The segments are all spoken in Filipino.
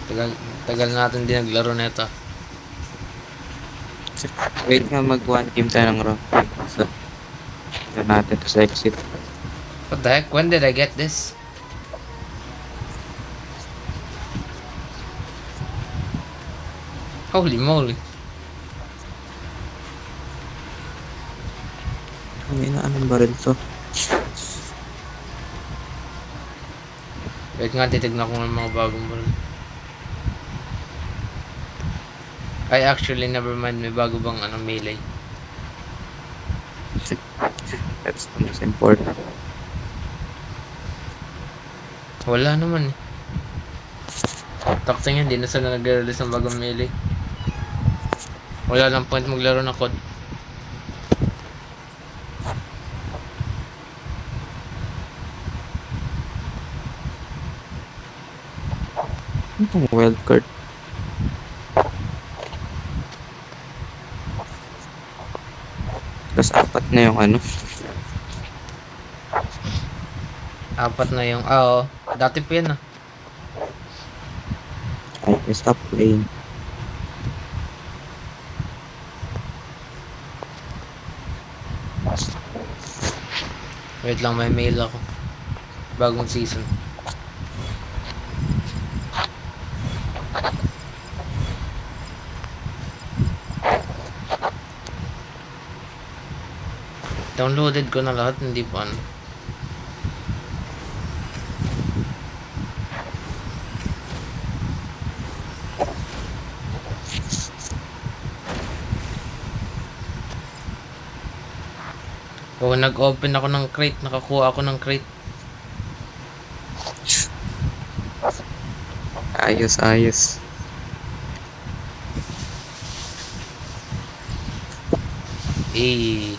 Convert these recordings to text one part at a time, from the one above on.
Tagal, tagal natin din naglaro nito. Wait nga, mag one team tayo ng round. So, yun natin to sa exit. What the heck? When did I get this? Holy moly. May na anong baril to? Wait nga, titignan ko ng mga bagong baril. Ay, actually, never mind. May bago bang melee? That's the most important. Wala naman eh. Takting yan, di na sila nag-release ng bagong melee. Wala lang point maglaro ng COD. Ano itong wildcard? Tapos apat na yung ano. Apat na yung, oo. Dati pa yan ah. Okay, stop playing. Wait lang, may mail ako. Bagong season. Downloaded ko na lahat, hindi pa ano. Oh, nag-open ako ng crate, nakakuha ako ng crate. Ayos, ayos. Eh,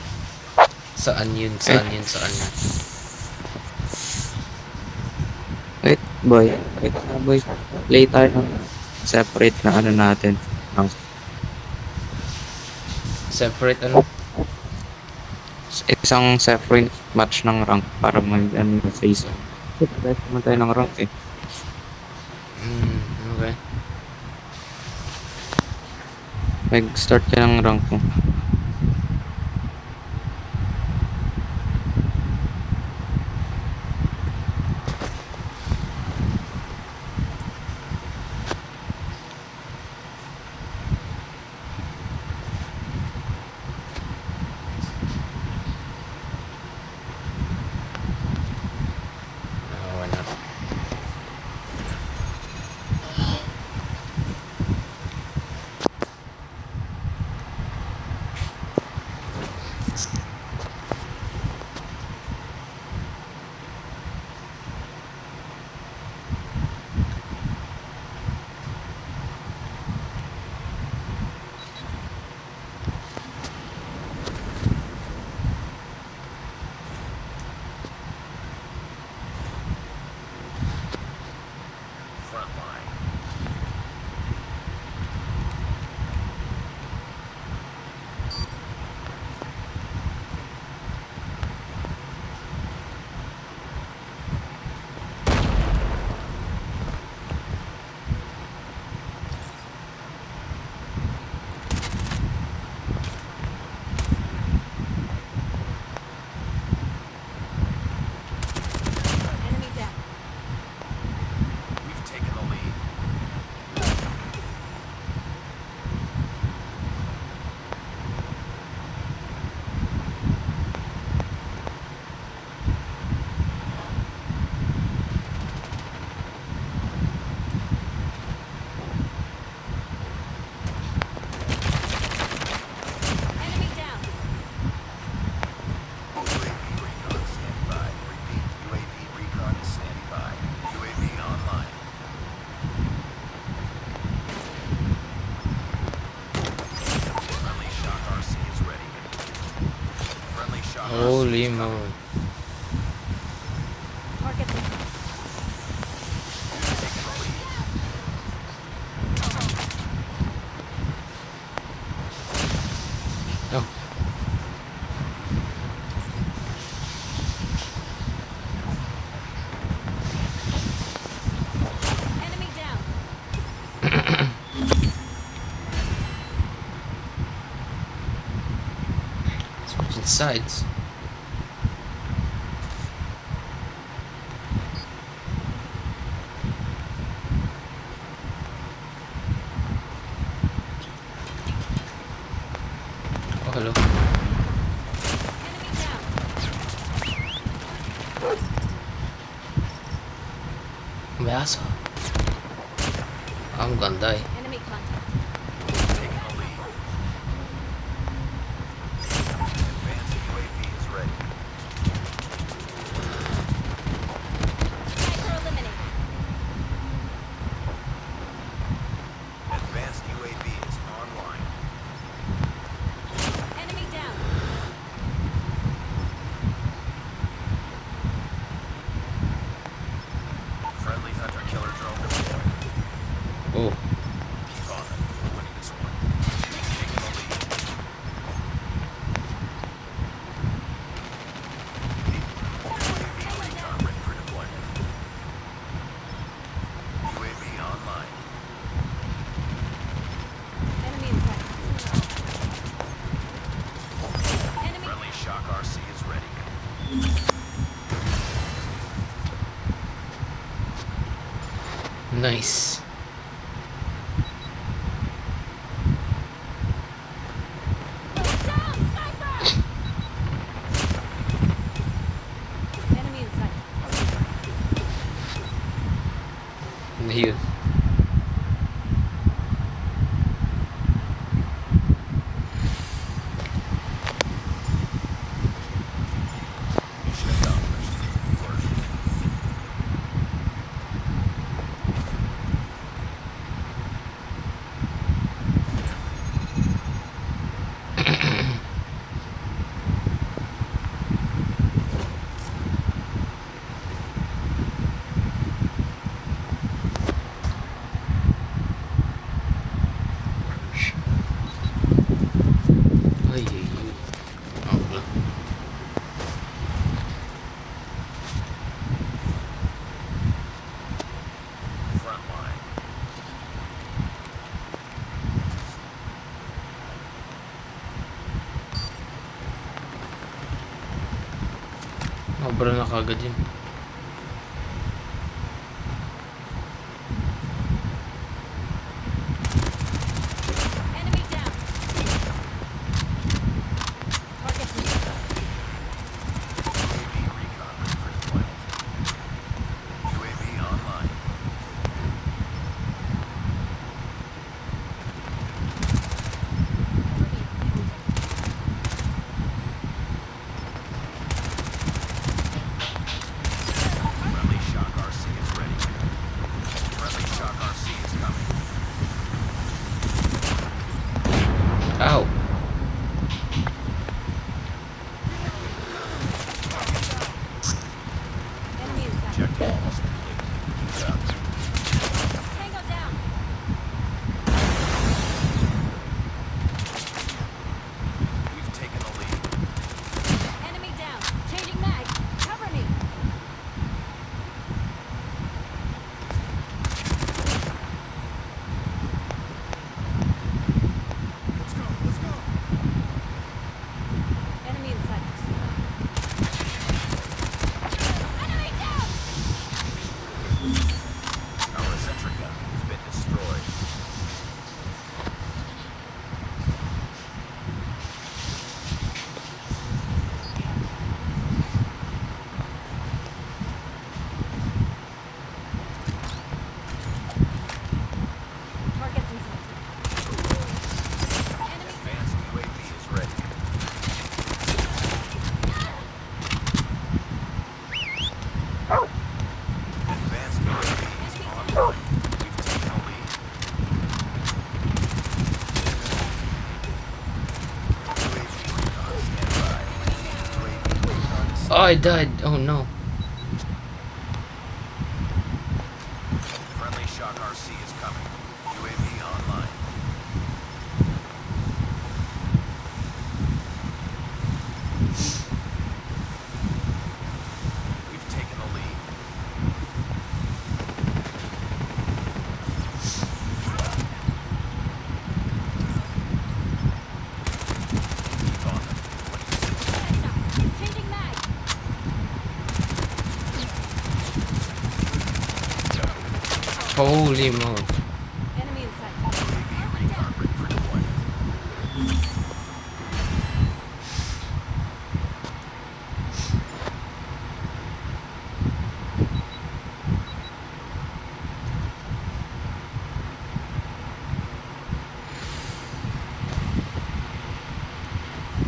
saan yun, saan yun, saan yun? Wait, boy. Wait na, boy. Play tayo ng separate na ano natin. Separate ano? Isang separate match ng rank para mag ano face. Best naman tayo ng rank eh. Okay. Mag-start ka ng rank mo. Why not? Enemy down. We've taken the lead. Enemy down. UAV recon standing by. Repeat, UAV recon is standing by. UAV online. Friendly Shock RC is ready. Friendly Shock Holy RC is coming. moly. Target down. We've taken the lead. Oh. Enemy down. sides. Oh, hello. Enemy down. May aso. Ang ganda eh. Enemy contact. Taking the lead. Advancing UAV is ready. Sniper eliminated. Advanced UAV is online. Enemy down. Friendly hunter killer drone deployed. Oh, Keep on it. We're winning this one. Taking the lead. UAV recon ready for deployment. UAV online. Enemy in sight. Enemy. Friendly Shock RC is ready. nice. Down. Sniper. Enemy in sight. Yun. Mission accomplished. Closure. Ay, ay, ay. Ako lang. Frontline. Mabara na kagad yun. Enemy down. Target in sight. UAV recon ready for deployment. UAV online. Friendly Shock RC is ready. Friendly Shock RC is coming. Ow! Enemy in sight. Objective almost complete. Keep it up. Tango down. We've taken the lead. Enemy down. Changing mag. Cover me. Let's go. Let's go. Enemy in sight. Enemy down. Our sentry gun has been destroyed. Targets in sight. Enemy. Advanced UAV is ready. Advanced UAV is online. We've taken the lead. UAV recon standby. UAV recon is Oh, I died. Oh no. friendly Shock RC is coming. UAV online. We've taken the lead. Keep on them. 26 Holy moly. Enemy in sight. UAV recon ready for deployment.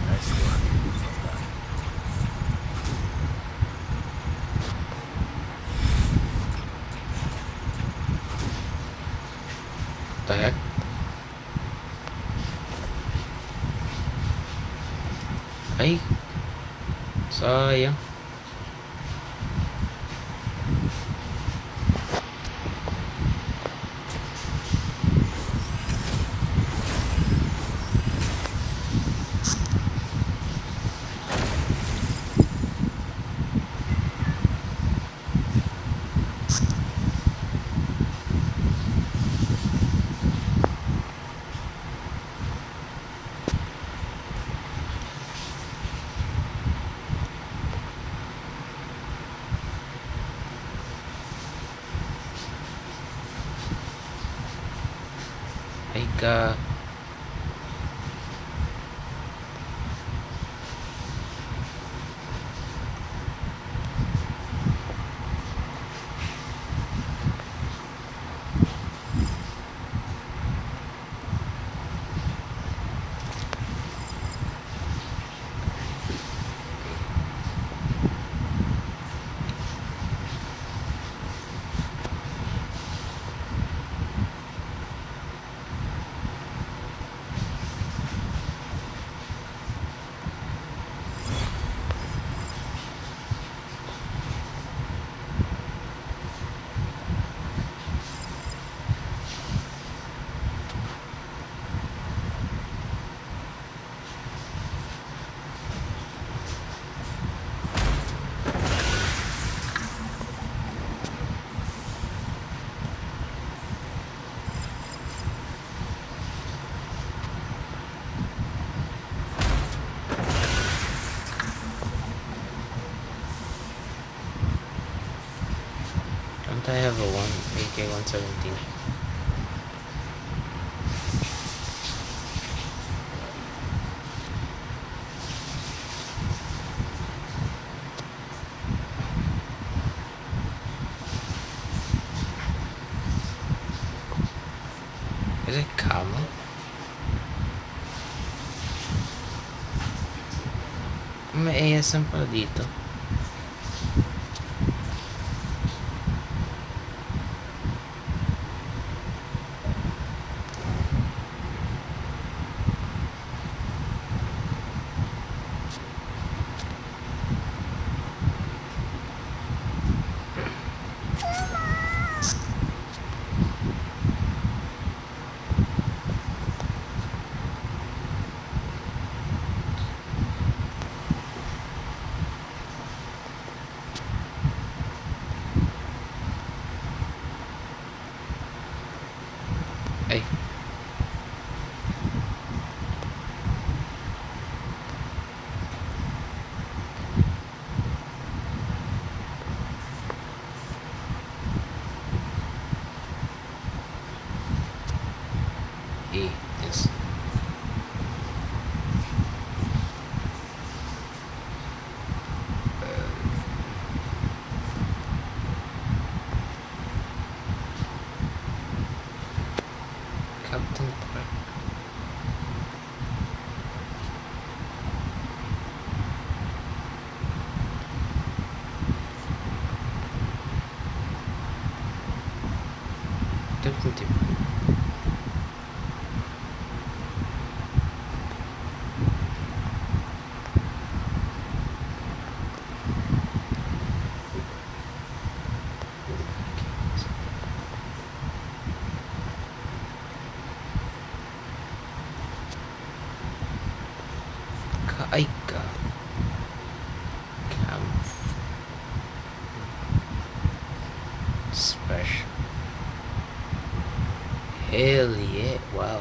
Nice work. Well done. The heck? Ay. Sayang. Ay ka. Don't I have a AK-117? Is it camo? May ASM pala dito. Ay. Yes. Captain Park. Definitely. Ay ka. Cam. Special. Hell yeah. Wow.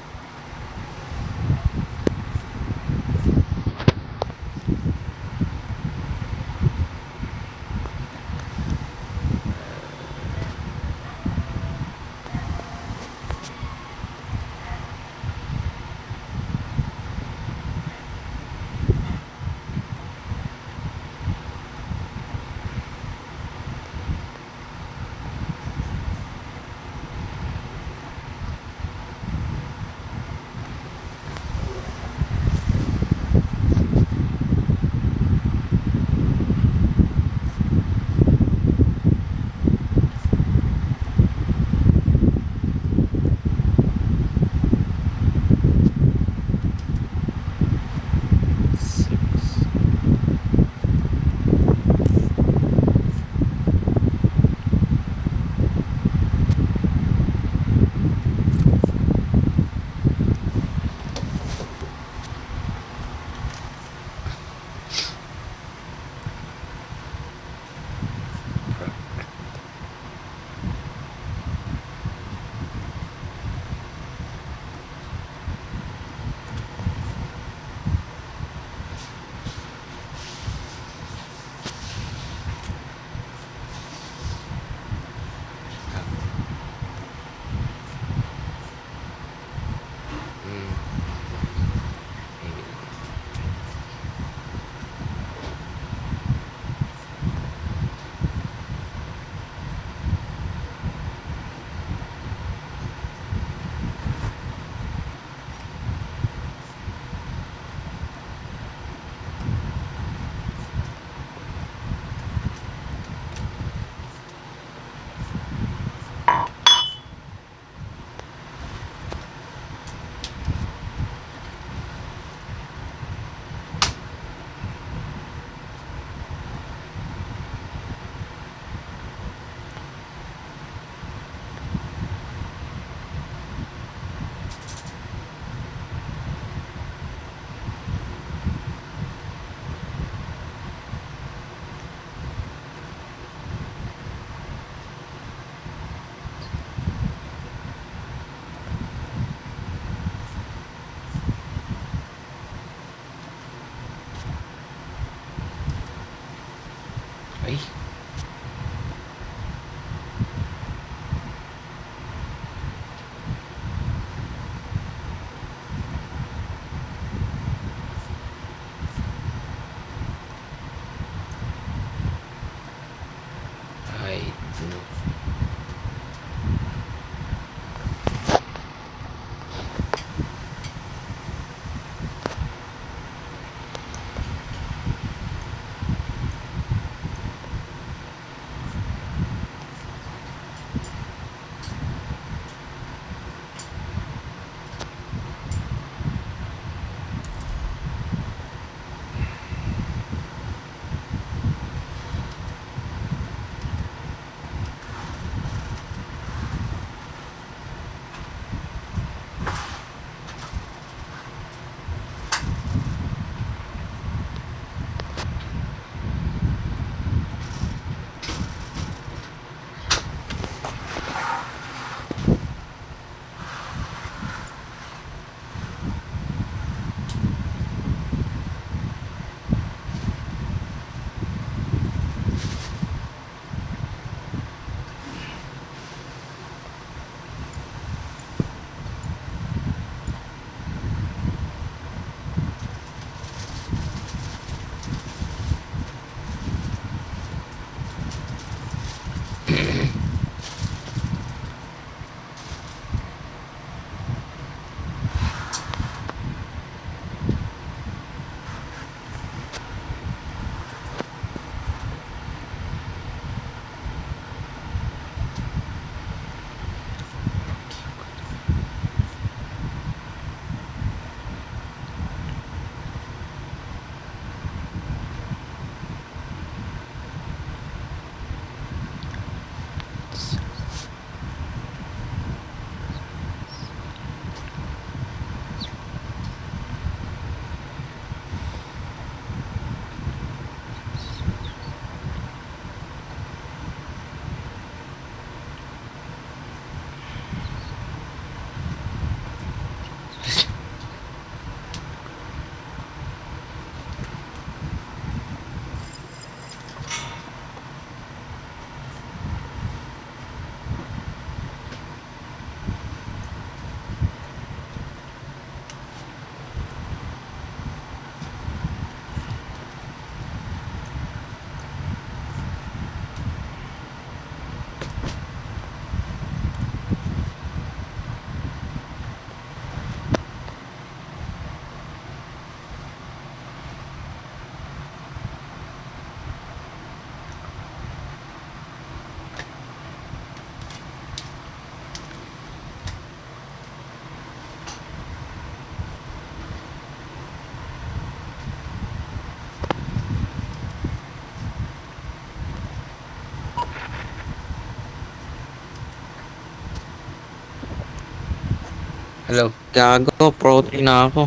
Hello. Gago, pro 3 na ako.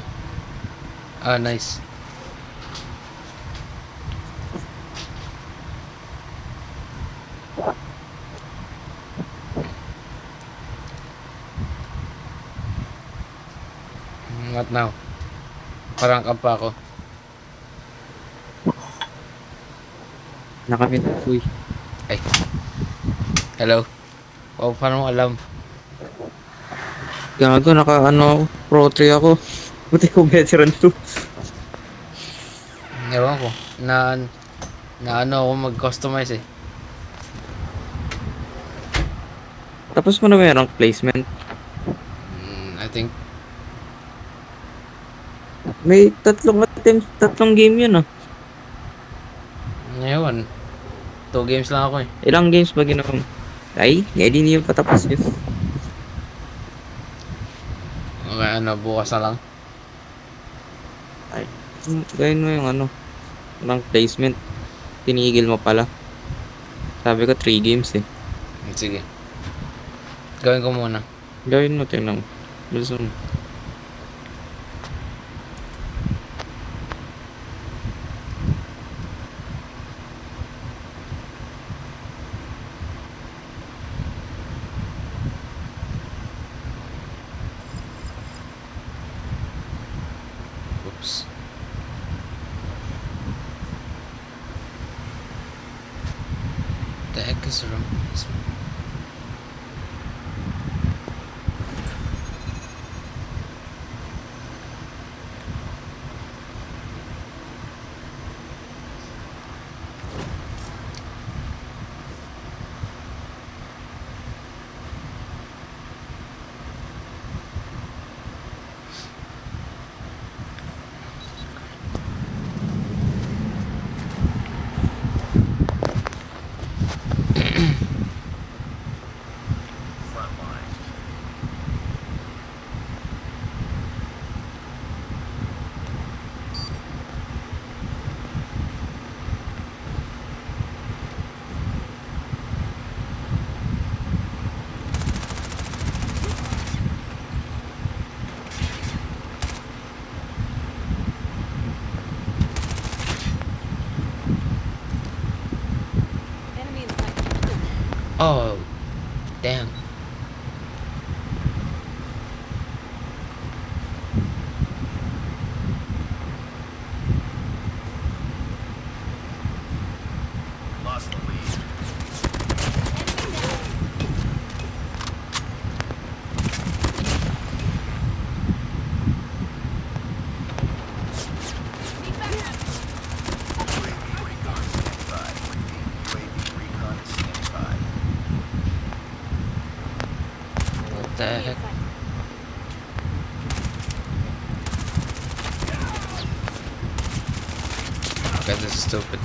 Ah, nice. What now? Parang ka pa ako. Nakamit, uy. Ay. Hello. Oh, paano mo alam? Gago, naka pro 3 ako. Buti ko veteran 2. Ewan ko. Na ano ako mag-customize eh. Tapos mo na merong placement. I think. May tatlong game yun ah. Ewan. 2 games lang ako eh. Ilang games ba ginawa mo? Ay, hindi niyo patapos yun. Okay, ano, bukas na lang. Ay, gawin mo yung ano, ng placement. Tinigil mo pala. Sabi ko 3 games eh. Sige. Gawin ko muna. Gawin mo, tingnan mo. Gusto mo. Oops. The heck is wrong with this one? Front line. Enemy in sight. Oh, damn. Lost the lead. Enemy down. Need backup. UAV recon standing by. Repeat, UAV recon is standing by. What the Enemy in heck? sight. Okay, this is stupid.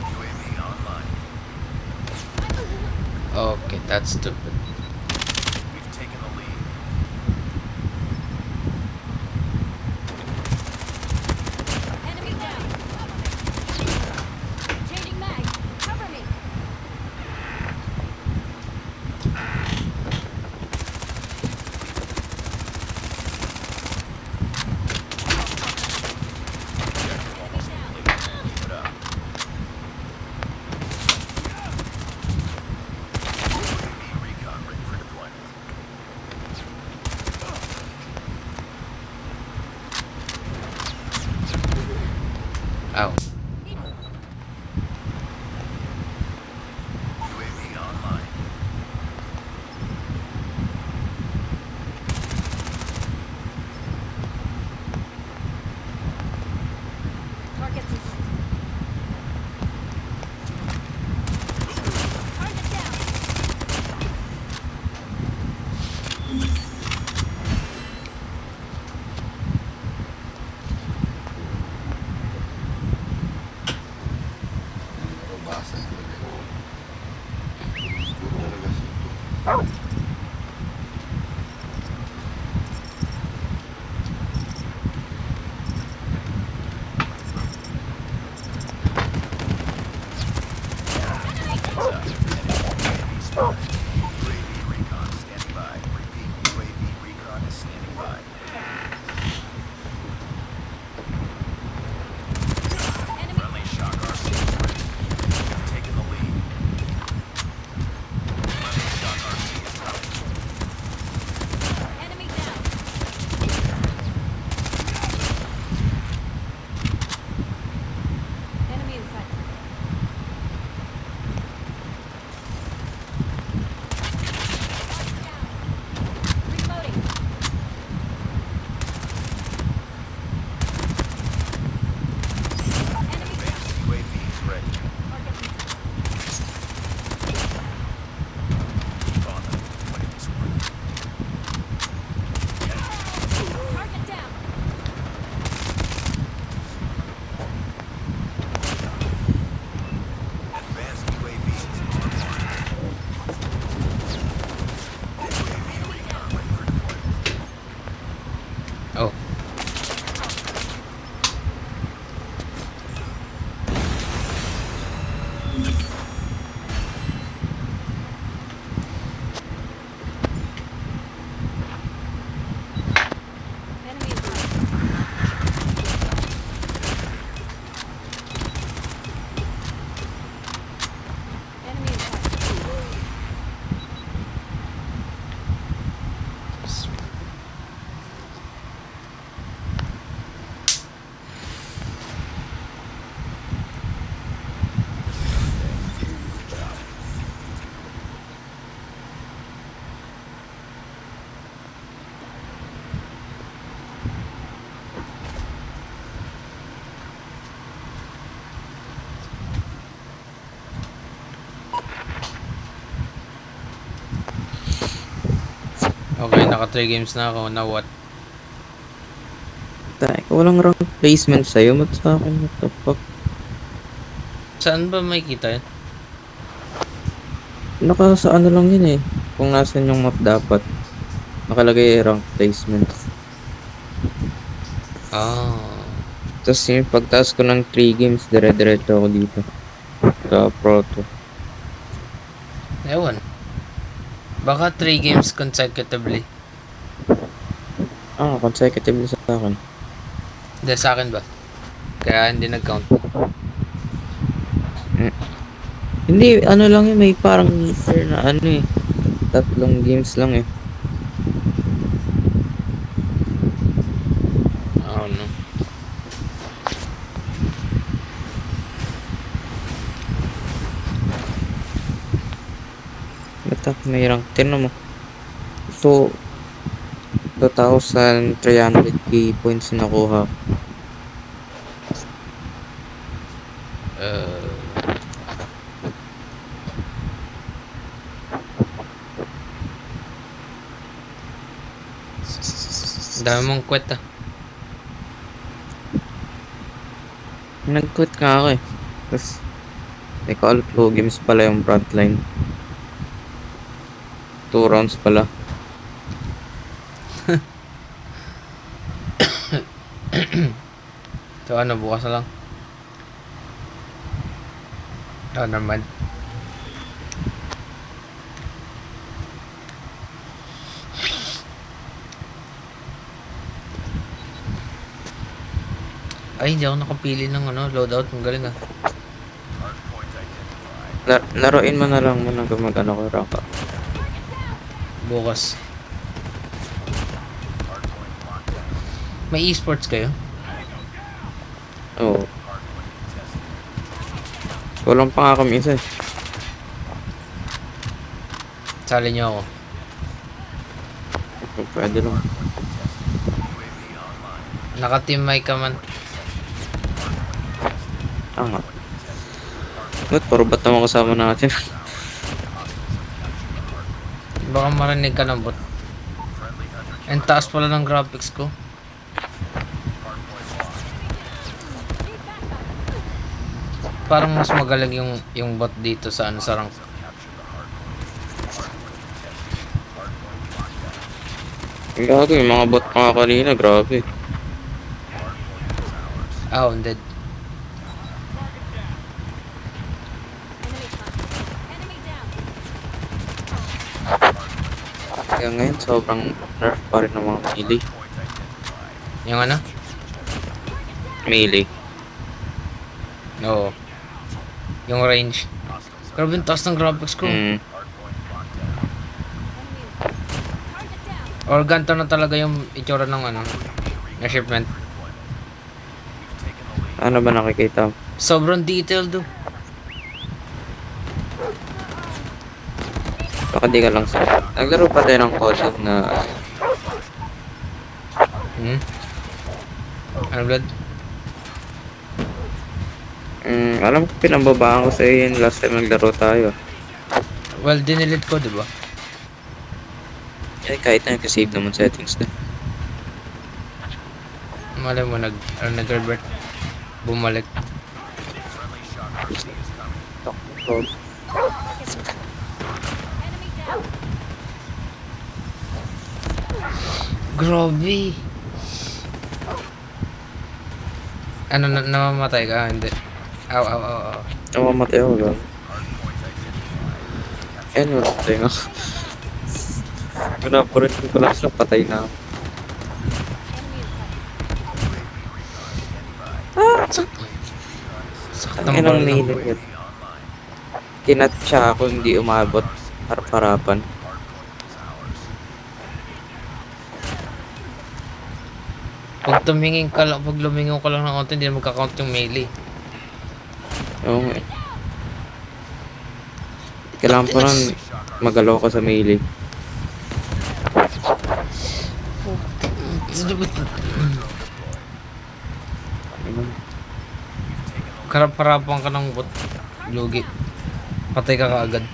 UAV online. Okay, that's stupid. We've taken the lead. Enemy down. Changing mag. Cover me. Enemy down. Keep it up. UAV recon Okay, naka 3 games na ako. Now what? Tayo, walang rank placement sa'yo. Ba't sa akin? What the fuck? Saan ba may kita yun? Naka sa ano lang yun eh. Kung nasan yung map dapat. Nakalagay rank placement. Ah. Tapos yung pagtaas ko ng 3 games, dire-diretso ako dito. Sa Proto. Ewan. Baka 3 games consecutively. Consecutive sa akin. Hindi, sa akin ba? Kaya hindi nag-count. Hindi, ano lang yun, may parang meter na ano eh. 3 games lang eh. Oh no. Basta may rank 10 mo. So, 2,300k points na nakuha. Uh, dami mong quit ah. Nag-quit nga ako eh. Tapos, may call games pala yung frontline. 2 rounds pala. So ano, bukas na lang. Oh naman. Ay, hindi ako nakapili ng ano, loadout. Ang galing ah. Hardpoint identified. Laruin mo na lang muna kung mag-ano ko rank. Bukas. Hardpoint locked down. May esports kayo? Oo. Hardpoint contested. Walang pa nga kami isa eh. Sali niyo ako. Kung pwede lang. UAV online. Naka-team mic ka man. Tama. Ba't puro ba't naman kasama natin? Baka marinig ka ng bot. Friendly hunter Ang taas pala ng graphics ko. hardpoint locked. Parang mas magaling yung bot dito sa ano sa rank. Capture the hardpoint. Hardpoint contested. Hardpoint locked down. Ang gago yung mga bot pa nga kanina, grabe. Hardpoint is ours. Ah, undead. Enemy down. Kaya ngayon sobrang nerf pa rin ng mga melee. Point identified. Yung ano? Melee. Oo. Yung range. Hostiles. Grabe yung taas ng graphics ko. Mm. Hardpoint locked down. Enemy in sight. Target down. Or ganito na talaga yung itsura ng ano, na shipment. Deployment. We've taken the lead. Ano ba nakikita mo? Sobrang detailed do. Baka di ka lang sa... Naglaro pa tayo ng code na... Hmm? Ano blood? Alam ko pinambabaan ko sa iyo yun last time naglaro tayo. Well, dinilit ko, di ba? Eh, kahit na kasi save naman settings na. Malay mo, nag-revert. Bumalik. Friendly shock RC is coming. Code. Enemy down. Grabe. Ano, namamatay ka? Hindi. Aw, aw, aw, aw. Namamatay ako lang. Hardpoint identified. Ayun, wala tayo nga. Pinapurin ko pala siya, patay na ako. Enemy in sight. Sakit Ang ng inang ball ng- melee yun. Kinat siya ako, hindi umabot. Harap-harapan. Hardpoint is ours. Pag tumingin ka lang, pag lumingon ka lang ng konti, hindi na magka-count yung melee. Oo nga eh. Kailangan pa nun magalaw ka sa melee. Karap-harapan ka ng bot. Lugi. Patay ka kaagad.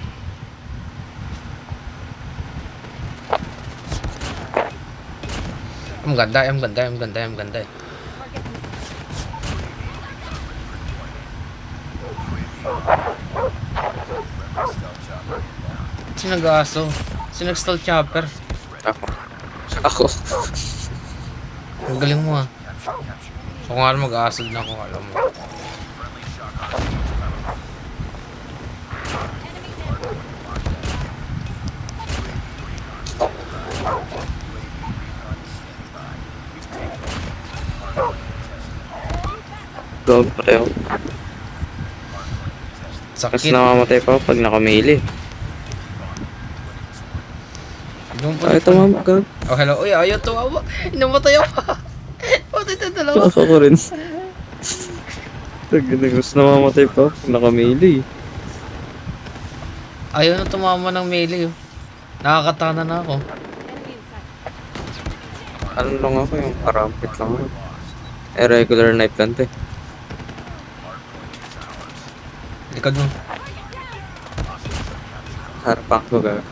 Ang ganda, ang ganda, ang ganda, ang ganda. Target in Stealth chopper inbound. Sino nag-aso? Sino nag-stall chopper? Ako. Ako. Ang galing mo ah. Capture. So kung ano mag-aasod na kung alam mo. Friendly shock RCs coming. enemy down. Gawag pa tayo. Mas Sakit. namamatay pa ako pag nakamili. Yung Ay, tumama ka. Oh, hello. Uy, ayaw tumawa. Inamatay ako. Patay tayo dalawa. Ako ko rin. Mas namamatay pa ako pag nakamili. Ayaw na tumama ng melee. Oh. Nakakatana na ako. Enemy inside. Ano lang ako yung parampit lang ako. Eh, regular knife lang to eh. Likod mo. Harapan ko gaga.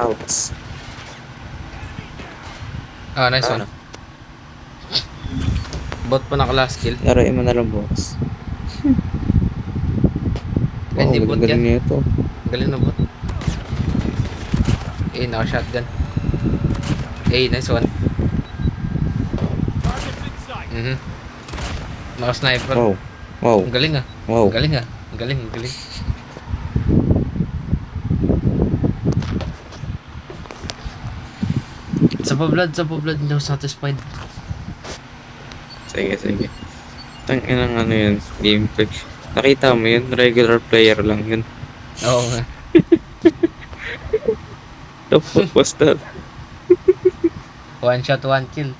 Ouch. Ah, nice Ano? one. Bot pa naka-last kill. Laruin mo na lang boss. Ay, hindi bot galing yan. nito. Galing na bot. Eh, naka-shotgun. Eh, nice one. Mhm. Naka-sniper. Wow. Wow. Ang galing ah. Wow. Ang galing ah. Ang galing, ang galing. Sa pa-blood, hindi ako satisfied. Sige, sige. Ang inang ano yun, gameplay. Nakita mo yun, regular player lang yun. Oo nga. The fuck was that? One shot, one kill.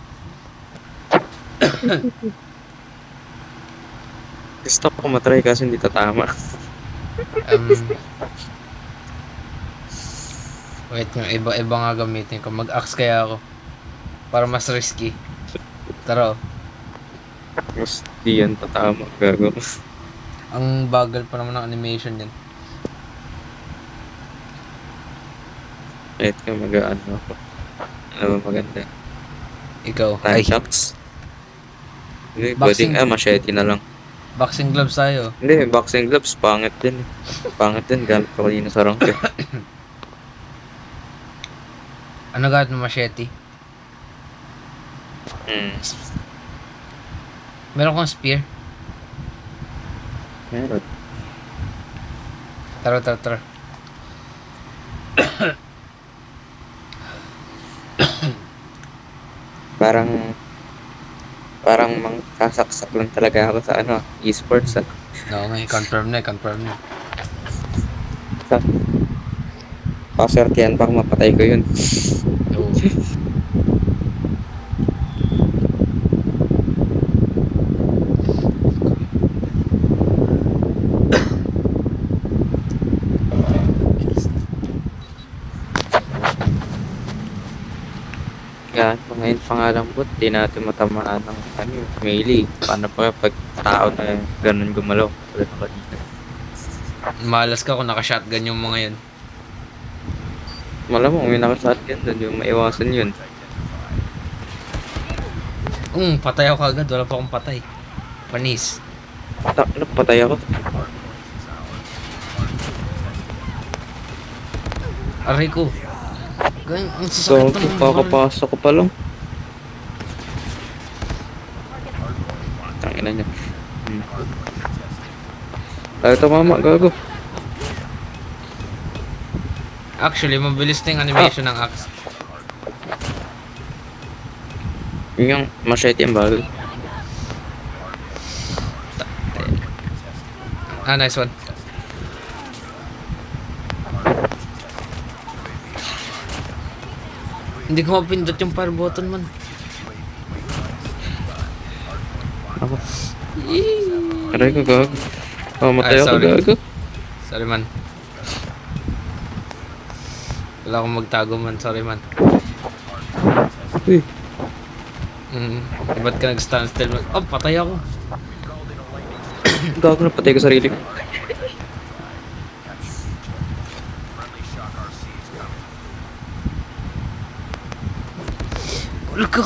Gusto ko matry kasi hindi tatama. Wait nga, iba nga gamitin ko. Mag-axe kaya ako. Para mas risky. Tara, oh. Mas di yan tatama, gago. Ang bagal pa naman ng animation yan. Kahit ka mag-ano ako. Ano ba maganda? Ikaw. Nine shots? Hindi, Boxing. pwedeng, machete na lang. Boxing gloves tayo. Hindi, boxing gloves, pangit din eh. Pangit din, galit ko kanina sa rank eh. Ano gamit mo, machete? Meron kang spear? Meron. Tara. Parang sasaksak lang talaga ako sa ano, esports ah. Oo nga, confirm na. Paswertihan pa kung mapatay ko yun. Oo. Yan, ngayon pangalang bot, di natin matamaan ng ano, melee. Paano pa pag tao na ganun gumalaw? Wala na kanina. Malas ka kung naka-shotgun yung mga yun. Malamang may nakashotgun doon, yung maiwasan yun. Patay ako agad. Wala pa akong patay. Panis. Patay ako. Aray ko. Ang So, sasakit ng barrel. kakapasok ko pa lang. Tangina niya. Ay, tumama, gago. Actually, mabilis na yung animation ng axe. Yung machete yung bago. Ah, nice one. Hindi ko mapindot yung fire button man. Ako. Aray ko, gago. Mamatay Ay, ako, sorry. gago. Sorry man. Wala akong magtago man. Sorry man. Uy, Ba't ka nag-stand still man? Oh, patay ako. gago na patay ko sarili ko. Friendly shock RCs coming. Wala ka.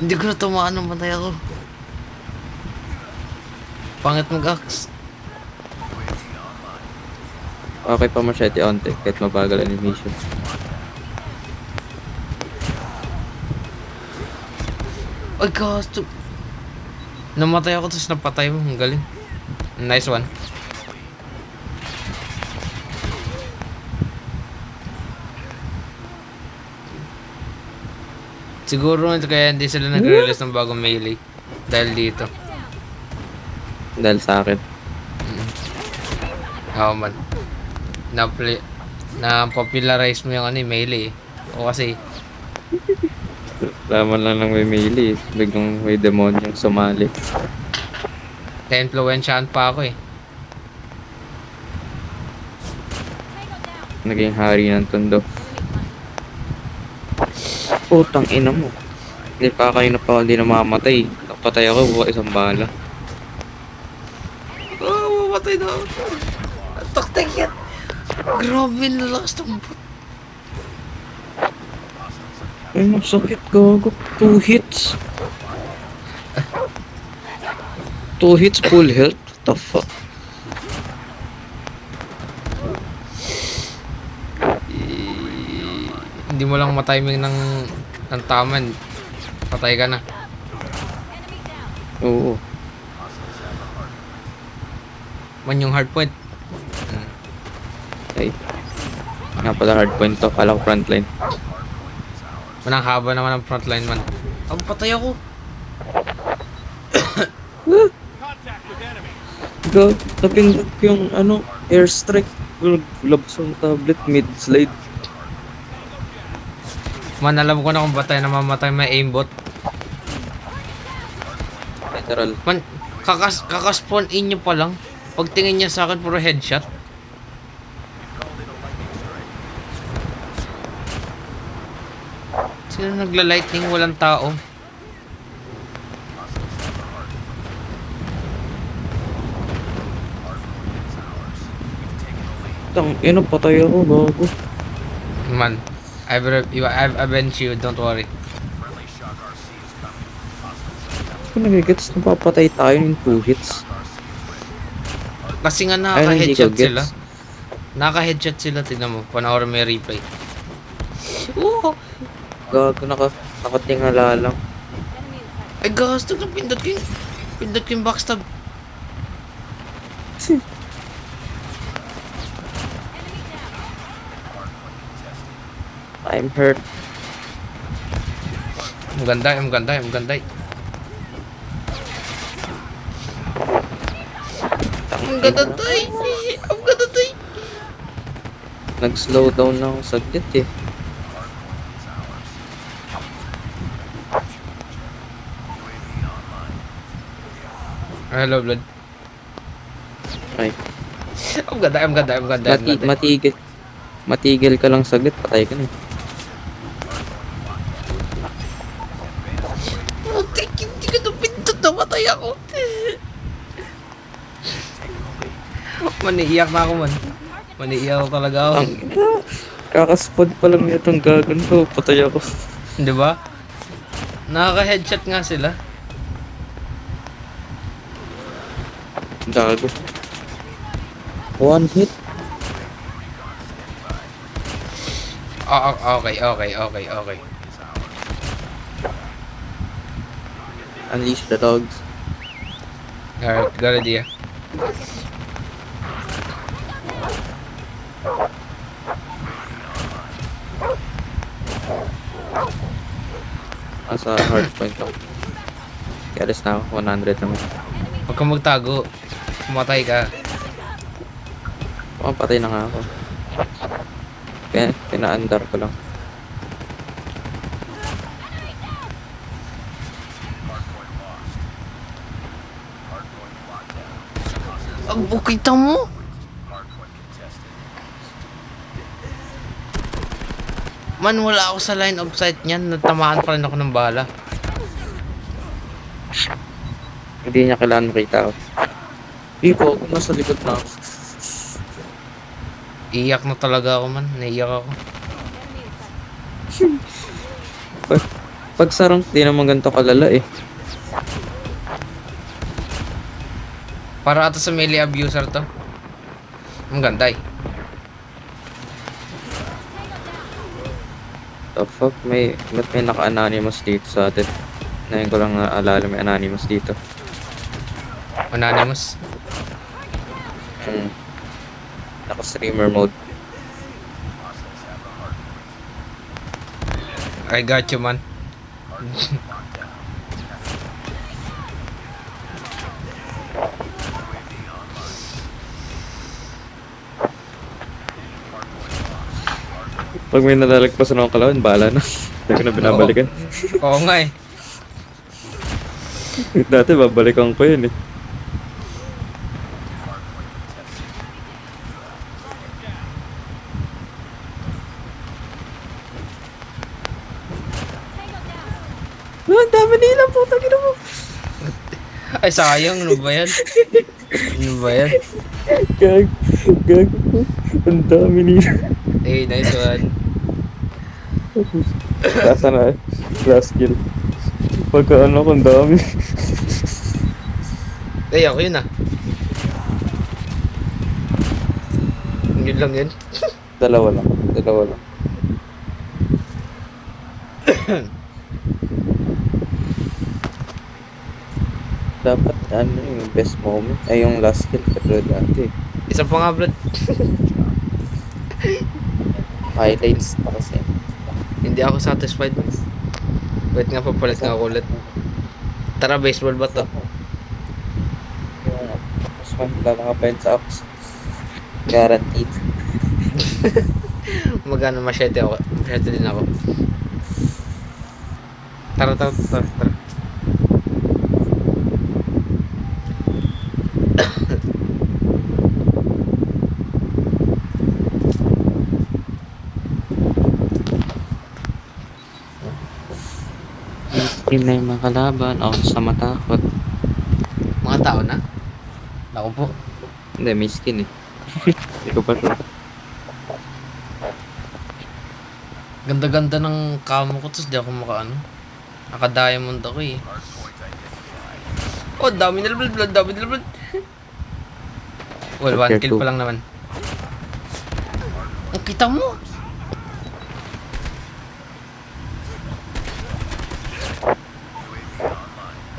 Hindi ko na tamaan ng matay ako. Pangit mag-axe. Okay pa machete onte kahit mabagal animation. Ay, gasto. Namatay ako tapos napatay mo. Ang galing. Nice one. Siguro kaya hindi sila nag-release ng bagong melee. Dahil dito. Dahil sa akin. Oo man. Na-popularize mo yung ano, melee. O kasi, Laman lang ng may melee. Biglang may demonyong sumali. na-influensyahan pa ako eh. Naging hari ng tondo. Putang ina mo. Hindi pa kayo na pa hindi namamatay. Napatay ako, buka isang bala. Oh, mamatay na ako. Taktik yan. Grabe na lakas ng bot. Ay, masakit gago. 2 hits. 2 hits full health? What the fuck? Hindi mo lang matiming ng taman. Patay ka na. Enemy down. Oo. Man yung hardpoint. Ay. Nga pala hardpoint to. Kala ko frontline. Manang haba naman ang frontline man. Ang patay ako. Gag, napindot ko yung ano, airstrike. Labs ang tablet, mid-slide. Man, alam ko na kung batay na mamatay may aimbot. Literal. Man, kakaspawn in nyo pa lang. Pagtingin niya sa akin, puro headshot. Sino nagla-lightning? Walang tao. Tang, ina, patay ako, gago. Man, I've avenged you, don't worry. Hindi ko nagigets, napapatay tayo ng 2 hits. Kasi nga Ay, hindi ko nakaka-headshot gets. sila. Nakaka-headshot sila, tignan mo. Panoorin mo yung replay. Oo! Gago, nakatingala lang. Enemy in sight. Ay, gasto na pindot ko yung backstab. Enemy down. I'm hurt. Ang ganda. Ang ganda tay! Ang ganda tay! Nag-slow down na ako saglit eh. Hello, blood. Ay, Ang ganda. matigil ka lang saglit, patay ka na. Putik, hindi ko na pindot, namatay ako. Maniiyak na ako man. Maniiyak ako talaga ako. Ang ina, kakaspod pa lang itong gagon ko, patay ako. Di ba? Nakaka-headshot nga sila. Gago. 1 hit. Okay. Unleash the dogs. Alright, good idea. Asa hardpoint ako. Kalis na ako, 100 naman. Huwag kang magtago. Pumatay ka. Patay na nga ako. Kaya, pina-andar ko lang. Ang bukita mo! Man, wala ako sa line of sight niyan. Natamaan pa rin ako ng bala. Hindi niya kailangan makita ako. Hindi ko, nasa likod na ako. Iyak na talaga ako man. Naiyak ako. Enemy in sight. Pag sa rank, di naman ganito kalala eh. Para ata sa melee abuser to. Ang ganda eh. The fuck, ba't may naka-anonymous dito sa atin? Ngayon ko lang naalala may anonymous dito. Anonymous. Naka-streamer mode. I got you, man. Pag may nalalagpasan akong kalawan, bahala na. Hindi ko na binabalikan. Oo nga eh. Dati babalikan ko yun eh. Ang dami nila, putang ina mo. Ay, sayang. Ano ba yan? Ano ba yan? Gag. Ang dami nila. Eh, nice one. Lasa na, last kill. Pagka ano ko, ang dami. Eh, ako yun ah. Yun lang yun. Dalawa lang. Dapat ano yung best moment ay yung last kill katulad dati. Isa pa nga, Brad. Highlights pa kasi. Hindi ako satisfied. Wait nga, papalit nga ako ulit. Tara, baseball ba to? Tapos lalakabayan sa apps. Guaranteed. Magano masyete ako. Masyete din ako. Tara. Team na yung mga kalaban. Ako sa matakot. Mga tao na? Ako po. Hindi, may skin eh. Hindi ko pa sure. Ganda-ganda ng camo ko, tapos di ako makaano. Naka-diamond ako eh. Oh, dami nila blood. Well, 1 kill pa lang naman. Ang kita mo!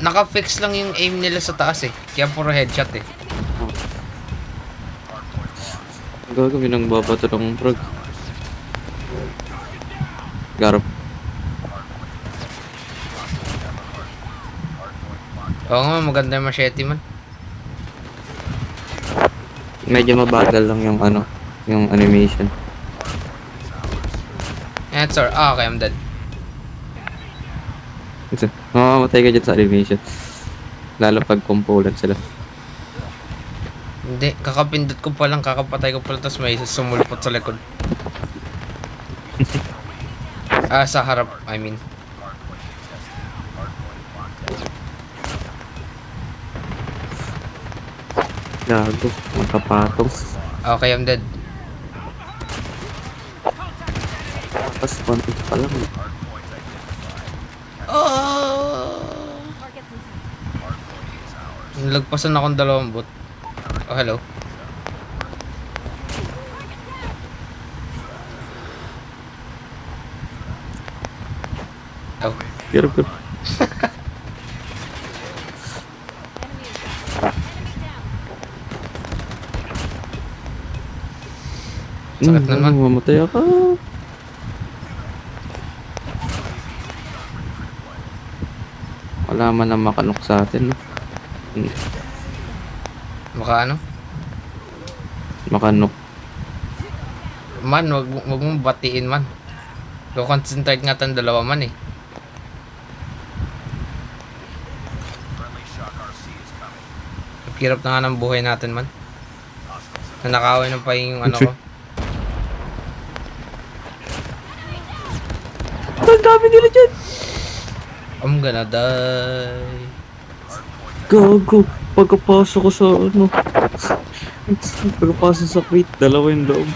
Naka-fix lang yung aim nila sa taas eh. Kaya puro headshot eh. Gagawin ng babato ng frog. Garap. Oo nga, maganda yung machete man. Medyo mabagal lang yung ano, yung animation. Eh, sir. Ah, okay, I'm dead. Kasi, mamamatay ka dyan sa animation. Lalo pag component sila. Hindi, kakapindot ko pa lang, kakapatay ko pa lang, tapos may sumulpot sa likod. Sa harap, I mean. Gago, magkapatong. Okay, I'm dead. Tapos konti pa lang. Oh! Targets in sight. Nalagpasan akong 2 bot. Oh, hello. Oh. Pero Enemy is down. Sakit naman. Mamatay ako. Wala man na makanok sa atin, no? Maka ano? Makanok. Man, wag mong batiin man. Go-concentrate nga tayong 2 man eh. Friendly Shock RC is coming. Hirap na nga ng buhay natin man. Nanakawin na pa yung ano ko. Ang dami nila dyan! I'm gonna die. Gago! Pagkapasok ko sa ano... Pagkapasok sa crate, 2 yung loob.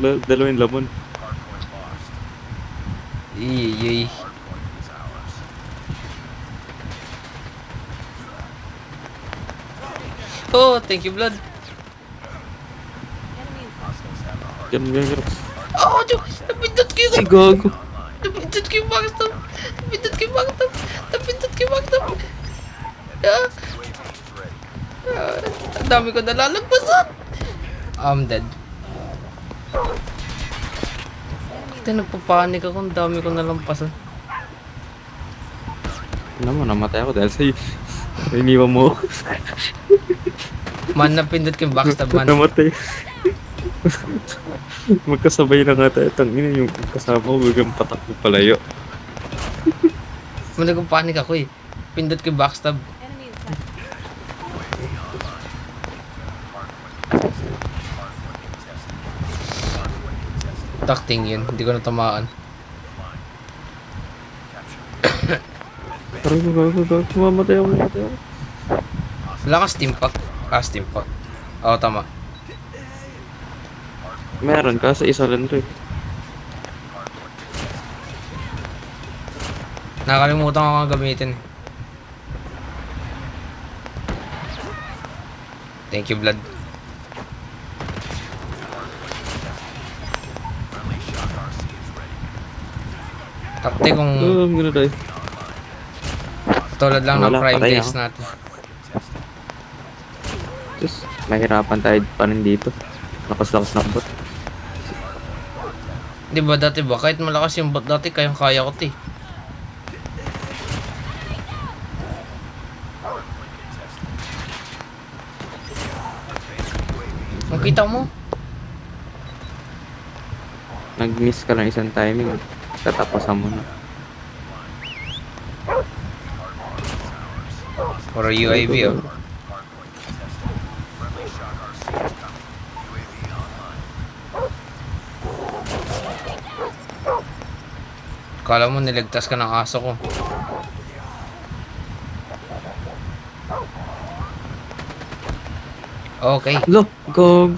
2 yung laman. Iyy. Oh, thank you, Blood. Enemy in sight. Hostiles have a hard Yan. Oh, Diyos! Napindot ko Ay, yung... gago. online. Napindot ko yung backstab! Napindot ko yung backstab! Napindot ko yung backstab! Ah, UAV is ready. ang dami ko nalalagpasan! I'm dead. Ito, nagpapanik ako. Ang dami ko nalampasan. Ano mo, namatay ako dahil sa'yo. Iniwan mo. Man, napindot ko yung backstab, man. Namatay. Magkasabay na nga tayo. Tangina yung kasama ko biglang patakbo palayo. Man, nagpapanik ako eh. Pindot ko yung backstab. Enemy in sight. Takting yun. Hindi ko natamaan. Aray ko, gago. Mamatay ako. Wala kang steam pack. Ah, steam pack. Oo, tama. Meron ka sa isa lang rin. Nakakalimutan ko nga gamitin. Thank you, Blood. Takte kung Oh, I'm gonna die. tulad lang ng Wala, prime patay days ako. natin. Just, mahirapan tayo pa rin dito. Lakas-lakas na bot. Di ba dati ba? Kahit malakas yung bot dati, kayang-kaya ko 'to eh. Ang kita mo? Nag-miss ka lang isang timing. Tatapasan mo na. Or UAV oh. Kala mo niligtas ka ng aso ko. Okay. Lo, gago.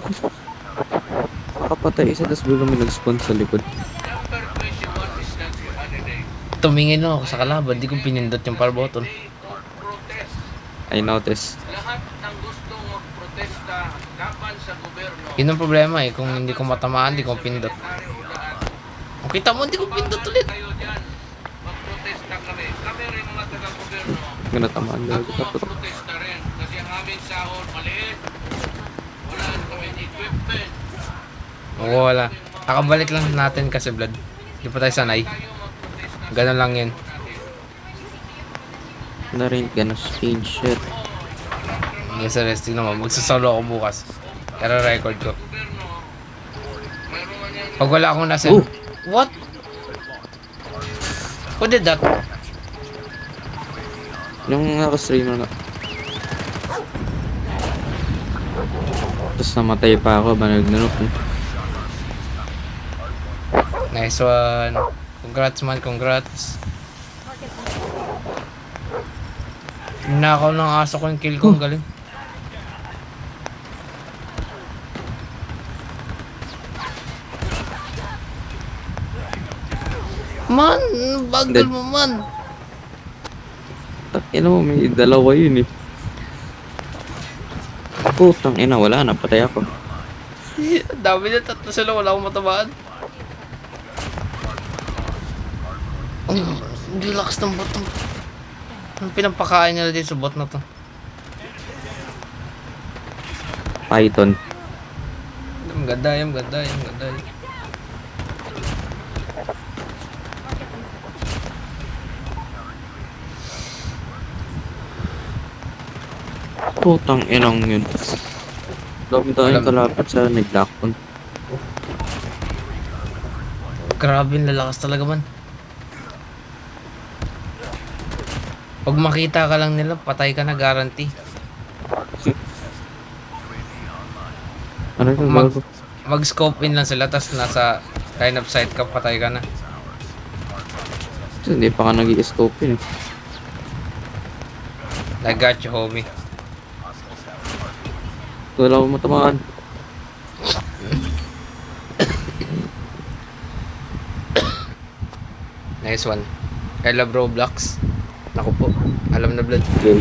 Nakapatay isa, tapos biglang may nag-spawn sa likod. Tumingin ako sa kalaban, di ko pinindot yung power button. I noticed. Lahat ng gustong magprotesta laban sa gobyerno. Yun ang problema eh, kung hindi ko matamaan, di ko pindot. Kung kita mo, hindi ko pindot ulit. Kayo dyan, magprotesta kami. Kami rin mga taga-gobyerno. Ganatamaan Ako gago. magprotesta rin. Kasi ang aming sahod maliit. Wala kami equipment. Oo, wala. Kakabalik lang natin kasi Blood. Di pa tayo sanay. Tayo magprotesta. Ganun lang yun. Na rin gonna change shit. Yung sa resting naman, magsasolo ako bukas. Pero record ko. Gobyerno, mayroon man yan. Pag wala akong nasa... Oh! What? Who did that? Yung naka-streamer na. Tapos namatay pa ako, banag na look. Nice one. Congrats man, congrats. Nakaw ng aso ko yung kill ko, ang galing. Man, bagal mo man. Ina mo, may dalawa yun eh. Putang ina, wala na, patay ako. Dami na, tatlo sila, wala akong matabaan. Ang relax ng bot. Ang pinapakain nila dito sa bot na to. Python. Ang ganda, yung ganda, yung ganda. Putang inang yun. Dami tayong kalapit sa nag-lockdown. Grabe, ang lalakas talaga man. Pag makita ka lang nila, patay ka na, guarantee. Ano yung Mag- gago? Mag-scope in lang sila, tas nasa line of sight ka, patay ka na. Hindi pa ka nag-i-scope yun eh. I got you, homie. Wala akong matamaan. Nice one. I love Roblox. Naku po, alam na Blood. Okay.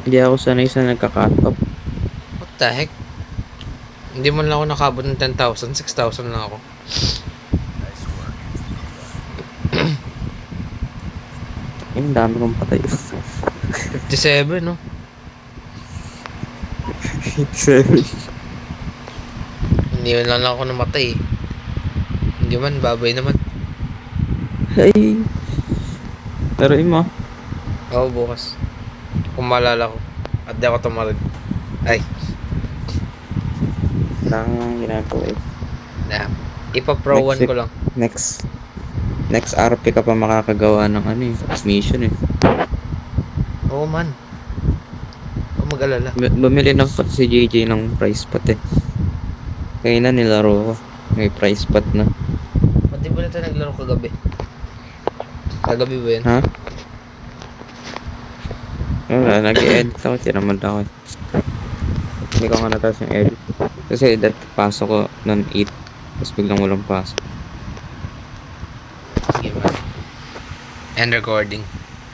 Hindi ako sanay sa nagka-cut off. What the heck? Hindi man lang ako nakabot ng 10,000, 6,000 lang ako. Nice work. Ang dami kong patay. 57, no? 7. Hindi man lang ako namatay eh. Hindi man, babay naman. Ay. Laruin mo. Oo, bukas. Kung maalala ko. At di ako tumarin. Ay, Wala kang ginagawa eh. na. Ipa-pro 1 ko lang. Next RP ka pa makakagawa ng ano eh. Mission eh. Oo man. Huwag mag-alala. Bumili na pa si JJ ng price pot eh. Kaya na nilaro ko. May price pot na. Ba't di ba na tayo naglaro kagabi? Kagabi ba yun? Ha? Wala, nag-edit ako. Tinamad ako eh. Hindi ko nga natas yung edit. Kasi pasok ko noon 8. Tapos biglang walang pasok. Sige man. End recording.